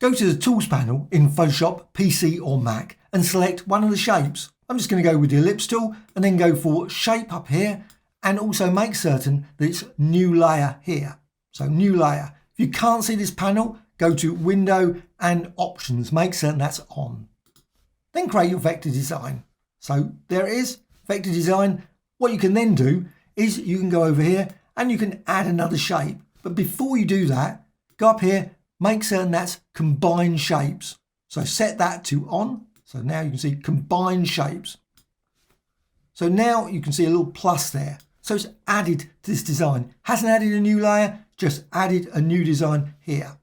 Go to the Tools panel in Photoshop, PC or Mac and select one of the shapes. I'm just going to go with the ellipse tool and then go for shape up here and also make certain that it's new layer here. So new layer. If you can't see this panel, go to Window and Options. Make certain that's on. Then create your vector design. So there it is, vector design. What you can then do is you can go over here and you can add another shape. But before you do that, go up here, make certain that's combine shapes. So set that to on. So now you can see combine shapes. So now you can see a little plus there. So it's added to this design. Hasn't added a new layer, just added a new design here.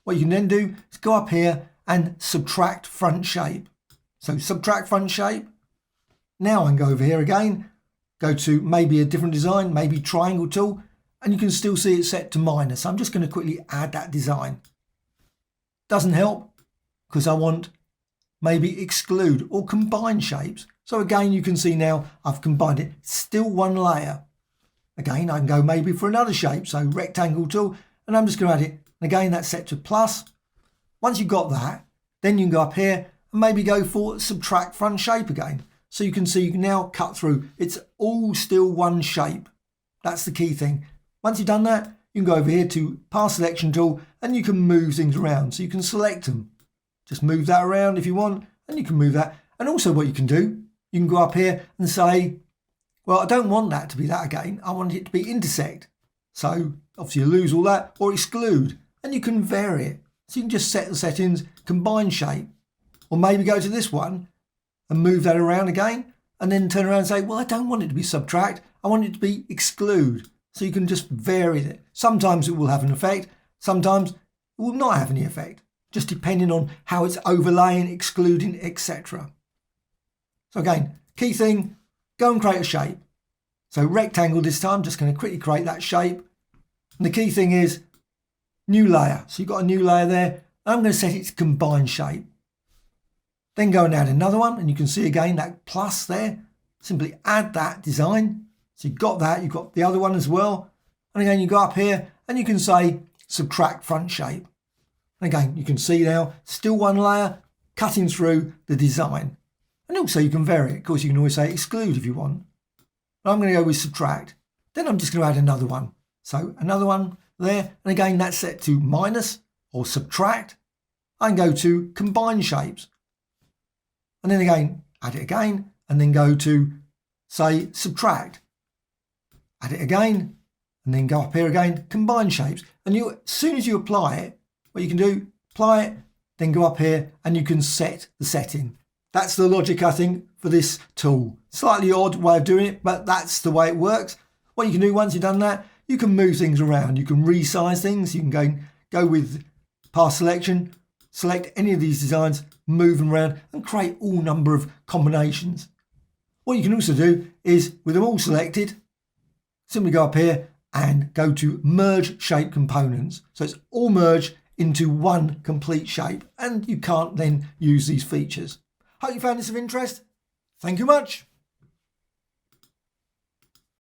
What you can then do is go up here and subtract front shape. So subtract front shape. Now I can go over here again, go to maybe a different design, maybe triangle tool, and you can still see it set to minus. I'm just going to quickly add that design. Doesn't help because I want maybe exclude or combine shapes. So again, you can see now I've combined it, still one layer. Again, I can go maybe for another shape. So rectangle tool, and I'm just going to add it. And again, that's set to plus. Once you've got that, then you can go up here and maybe go for subtract front shape again. So you can see you can now cut through. It's all still one shape. That's the key thing. Once you've done that, you can go over here to Path Selection tool and you can move things around. So you can select them. Just move that around if you want, and you can move that. And also what you can do, you can go up here and say, well, I don't want that to be that again. I want it to be intersect. So obviously you lose all that, or exclude, and you can vary it. So you can just set the settings, combine shape, or maybe go to this one and move that around again, and then turn around and say, well, I don't want it to be subtract. I want it to be exclude. So you can just vary it. Sometimes it will have an effect. Sometimes it will not have any effect, just depending on how it's overlaying, excluding, etc. So again, key thing, go and create a shape. So rectangle this time, just going to quickly create that shape. And the key thing is new layer. So you've got a new layer there. I'm going to set it to combine shape. Then go and add another one, and you can see again that plus there. Simply add that design. So you've got that, you've got the other one as well. And again, you go up here and you can say subtract front shape. And again, you can see now, still one layer cutting through the design. And also you can vary it. Of course, you can always say exclude if you want. But I'm going to go with subtract. Then I'm just going to add another one. So another one there. And again, that's set to minus or subtract. I can go to combine shapes. And then again, add it again. And then go to, say, subtract. Add it again. And then go up here again, combine shapes. And as soon as you apply it, what you can do, apply it, then go up here and you can set the setting. That's the logic, I think, for this tool. Slightly odd way of doing it, but that's the way it works. What you can do once you've done that, you can move things around. You can resize things. You can go with Path Selection, select any of these designs, move them around and create all number of combinations. What you can also do is, with them all selected, simply go up here and go to Merge Shape Components. So it's all merged into one complete shape, and you can't then use these features. Hope you found this of interest. Thank you much.